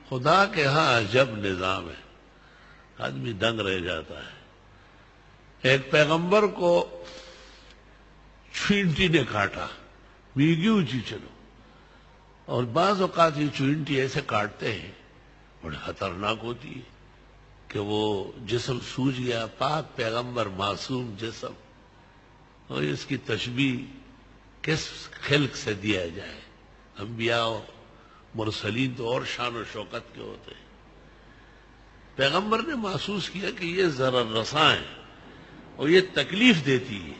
خدا کے ہاں عجب نظام ہے، آدمی دنگ رہ جاتا ہے۔ ایک پیغمبر کو چینٹی نے کاٹا، میگی اونچی چلو، اور بعض اوقات یہ چینٹی ایسے کاٹتے ہیں بڑے خطرناک ہوتی ہے کہ وہ جسم سوج گیا، پاک پیغمبر معصوم جسم، اور اس کی تشبیہ کس خلق سے دیا جائے؟ انبیاء و مرسلین تو اور شان و شوکت کے ہوتے ہیں۔ پیغمبر نے محسوس کیا کہ یہ ضرر رساں ہے اور یہ تکلیف دیتی ہے،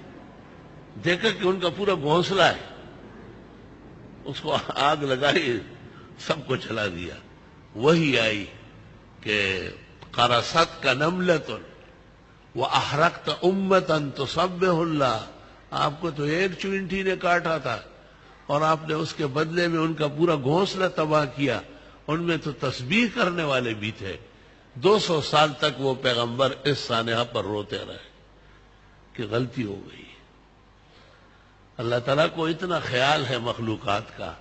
دیکھا کہ ان کا پورا گھونسلہ ہے، اس کو آگ لگائی، سب کو جلا دیا۔ وہی آئی کہ قرصت کا نملۃ واحرقت امۃ تسبح اللہ، آپ کو تو ایک چینٹی نے کاٹا تھا اور آپ نے اس کے بدلے میں ان کا پورا گھونسلہ تباہ کیا، ان میں تو تسبیح کرنے والے بھی تھے۔ 200 سال تک وہ پیغمبر اس سانحہ پر روتے رہے کہ غلطی ہو گئی۔ اللہ تعالیٰ کو اتنا خیال ہے مخلوقات کا،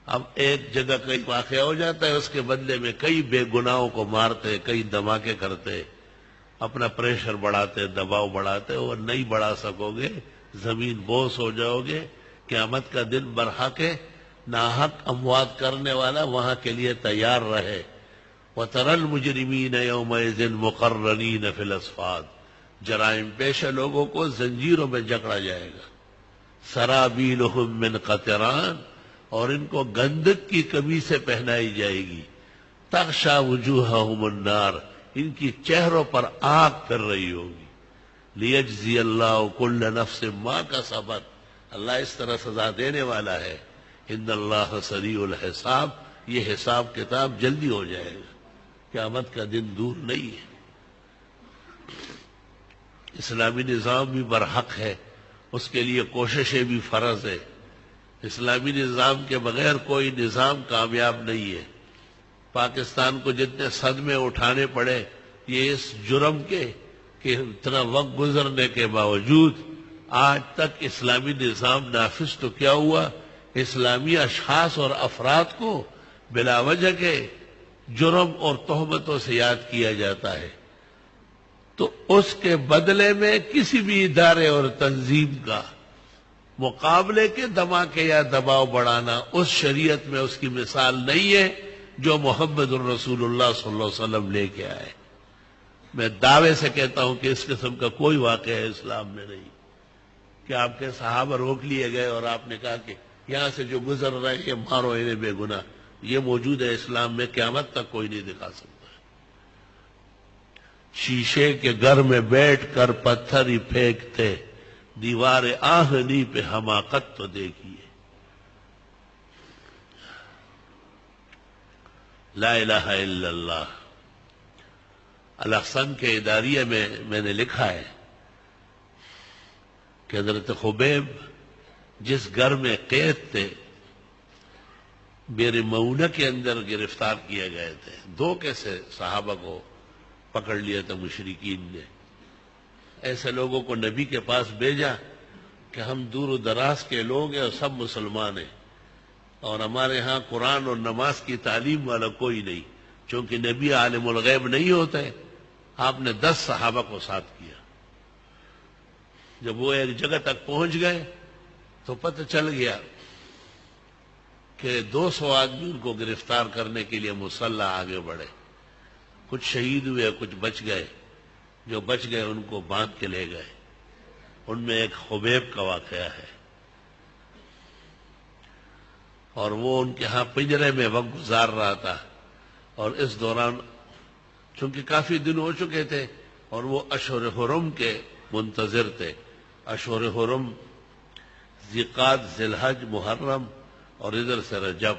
اب ایک جگہ کئی واقعہ ہو جاتا ہے، اس کے بدلے میں کئی بے گناہوں کو مارتے، کئی دھماکے کرتے، اپنا پریشر بڑھاتے، دباؤ بڑھاتے، اور نہیں بڑھا سکو گے، زمین بوس ہو جاؤ گے۔ قیامت کا دن برحق ناحق اموات کرنے والا وہاں کے لیے تیار رہے۔ وَتَرَى الْمُجْرِمِينَ يَوْمَئِذٍ مُقَرَّنِينَ فِي الْأَصْفَادِ، جرائم پیشہ لوگوں کو زنجیروں میں جکڑا جائے گا۔ سَرَابِيلُهُم مِّن قَطِرَانٍ، اور ان کو گندک کی قمیصیں پہنائی جائے گی۔ تغشا وجوہہم النار، ان کی چہروں پر آگ پھر رہی ہوگی۔ لیجزی اللہ کل نفس ما کسبت، اللہ اس طرح سزا دینے والا ہے۔ ان اللہ سریع الحساب، یہ حساب کتاب جلدی ہو جائے گا، قیامت کا دن دور نہیں ہے۔ اسلامی نظام بھی برحق ہے، اس کے لیے کوششیں بھی فرض ہے۔ اسلامی نظام کے بغیر کوئی نظام کامیاب نہیں ہے۔ پاکستان کو جتنے صدمے اٹھانے پڑے یہ اس جرم کے کہ اتنا وقت گزرنے کے باوجود آج تک اسلامی نظام نافذ تو کیا ہوا، اسلامی اشخاص اور افراد کو بلا وجہ کے جرم اور تہمتوں سے یاد کیا جاتا ہے، تو اس کے بدلے میں کسی بھی ادارے اور تنظیم کا مقابلے کے دھماکے یا دباؤ بڑھانا اس شریعت میں اس کی مثال نہیں ہے جو محمد الرسول اللہ صلی اللہ علیہ وسلم لے کے آئے۔ میں دعوے سے کہتا ہوں کہ اس قسم کا کوئی واقعہ اسلام میں نہیں کہ آپ کے صحابہ روک لیے گئے اور آپ نے کہا کہ یہاں سے جو گزر رہے ہیں مارو انہیں بے گناہ، یہ موجود ہے اسلام میں، قیامت تک کوئی نہیں دکھا سکتا۔ شیشے کے گھر میں بیٹھ کر پتھر ہی پھینکتے، دیوار آہنی پہ حماقت تو دیکھیے۔ لا الہ الا اللہ۔ الاحسن کے اداریہ میں میں نے لکھا ہے کہ حضرت خبیب جس گھر میں قید تھے، بیر معونہ کے اندر گرفتار کیے گئے تھے، 2 کیسے صحابہ کو پکڑ لیا تھا مشرکین نے۔ ایسے لوگوں کو نبی کے پاس بھیجا کہ ہم دور و دراز کے لوگ ہیں اور سب مسلمان ہیں، اور ہمارے ہاں قرآن اور نماز کی تعلیم والا کوئی نہیں، چونکہ نبی عالم الغیب نہیں ہوتے۔ آپ نے 10 صحابہ کو ساتھ کیا۔ جب وہ ایک جگہ تک پہنچ گئے تو پتہ چل گیا کہ 200 آدمی ان کو گرفتار کرنے کے لیے مسلح آگے بڑھے۔ کچھ شہید ہوئے، کچھ بچ گئے، جو بچ گئے ان کو باندھ کے لے گئے۔ ان میں ایک خبیب کا واقعہ ہے، اور وہ ان کے ہاں پنجرے میں وقت گزار رہا تھا، اور اس دوران چونکہ کافی دن ہو چکے تھے اور وہ اشہر حرم کے منتظر تھے۔ اشہر حرم ذی-قعدہ، ذی-الحجہ، محرم اور ادھر سے رجب،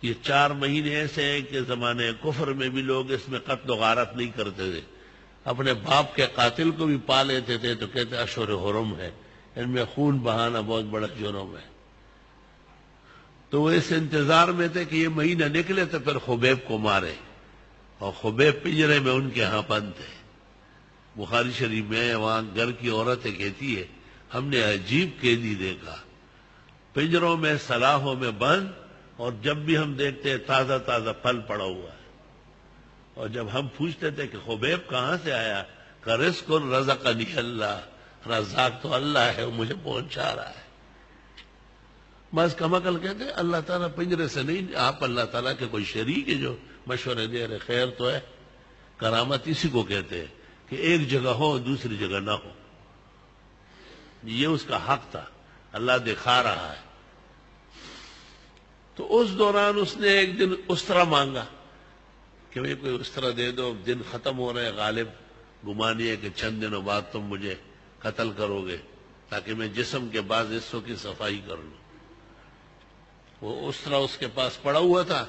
یہ 4 مہینے ایسے ہیں کہ زمانے کفر میں بھی لوگ اس میں قتل و غارت نہیں کرتے تھے، اپنے باپ کے قاتل کو بھی پا لیتے تھے تو کہتے اشہر حرم ہے، ان میں خون بہانا بہت بڑا جرم ہے۔ تو وہ اس انتظار میں تھے کہ یہ مہینہ نکلے تو پھر خبیب کو مارے، اور خبیب پنجرے میں ان کے ہاں بند تھے۔ بخاری شریف میں وہاں گھر کی عورتیں کہتی ہے ہم نے عجیب قیدی دیکھا، پنجروں میں سلاخوں میں بند اور جب بھی ہم دیکھتے ہیں تازہ تازہ پھل پڑا ہوا ہے، اور جب ہم پوچھتے تھے کہ خبیب کہاں سے آیا، کہ رزق رزقنی اللہ، رزاق تو اللہ ہے، وہ مجھے پہنچا رہا ہے۔ بس کم عقل کہتے ہیں اللہ تعالیٰ پنجرے سے نہیں، آپ اللہ تعالیٰ کے کوئی شریک ہے جو مشورے دے رہے، خیر تو ہے۔ کرامت اسی کو کہتے ہیں کہ ایک جگہ ہو دوسری جگہ نہ ہو، یہ اس کا حق تھا، اللہ دکھا رہا ہے۔ تو اس دوران اس نے ایک دن اسطرہ مانگا کہ بھئی کوئی اسطرہ دے دو، دن ختم ہو رہے، غالب گمانی ہے کہ چند دنوں بعد تم مجھے قتل کرو گے، تاکہ میں جسم کے بعض حصوں کی صفائی کر لوں۔ وہ اسطرہ اس کے پاس پڑا ہوا تھا،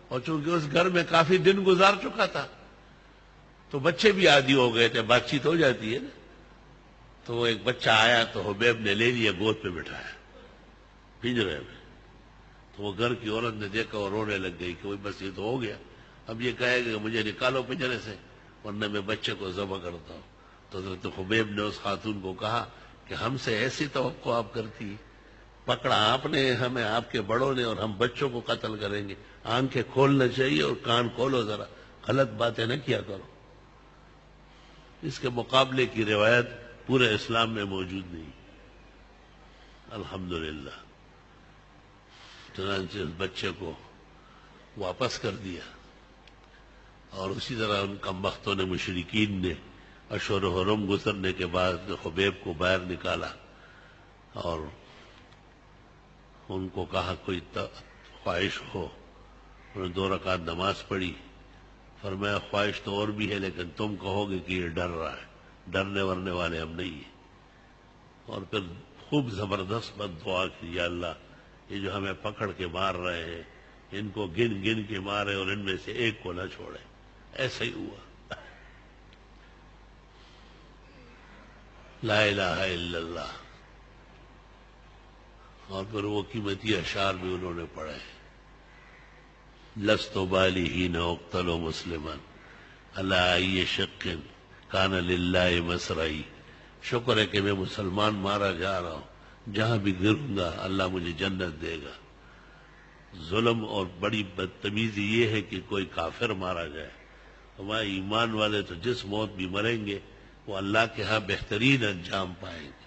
اور چونکہ اس گھر میں کافی دن گزار چکا تھا تو بچے بھی عادی ہو گئے تھے، بات چیت ہو جاتی ہے نا۔ تو وہ ایک بچہ آیا تو حبیب نے لے لیا، گود پہ بٹھایا پنجرے میں۔ تو وہ گھر کی عورت نے دیکھا اور رونے لگ گئی کہ بس یہ تو ہو گیا، اب یہ کہے گا کہ مجھے نکالو پنجرے سے ورنہ میں بچے کو ذبح کرتا ہوں۔ تو حضرت حبیب نے اس خاتون کو کہا کہ ہم سے ایسی توقع آپ کرتی، پکڑا آپ نے ہمیں، آپ کے بڑوں نے، اور ہم بچوں کو قتل کریں گے۔ آنکھیں کھولنا چاہیے اور کان کھولو ذرا، غلط باتیں نہ کیا کرو۔ اس کے مقابلے کی روایت پورے اسلام میں موجود نہیں، الحمدللہ۔ چنانچہ اس بچے کو واپس کر دیا، اور اسی طرح ان کمبختوں نے، مشرکین نے، اشہر حرم گزرنے کے بعد خبیب کو باہر نکالا اور ان کو کہا کوئی خواہش ہو۔ انہوں نے 2 رکعت نماز پڑھی، فرمایا خواہش تو اور بھی ہے لیکن تم کہو گے کہ یہ ڈر رہا ہے، ڈرنے ورنے والے ہم نہیں ہیں۔ اور پھر خوب زبردست بد دعا کی، یا اللہ یہ جو ہمیں پکڑ کے مار رہے ہیں ان کو گن گن کے مارے اور ان میں سے ایک کو نہ چھوڑے۔ ایسا ہی ہوا، لا الہ الا اللہ۔ اور پھر وہ قیمتی اشعار بھی انہوں نے پڑھے، لست بالی حین اقتل مسلما علی ای شق کان للہ مسرعی۔ شکر ہے کہ میں مسلمان مارا جا رہا ہوں، جہاں بھی گروں گا اللہ مجھے جنت دے گا۔ ظلم اور بڑی بدتمیزی یہ ہے کہ کوئی کافر مارا جائے، ہمارے ایمان والے تو جس موت بھی مریں گے وہ اللہ کے ہاں بہترین انجام پائیں گے۔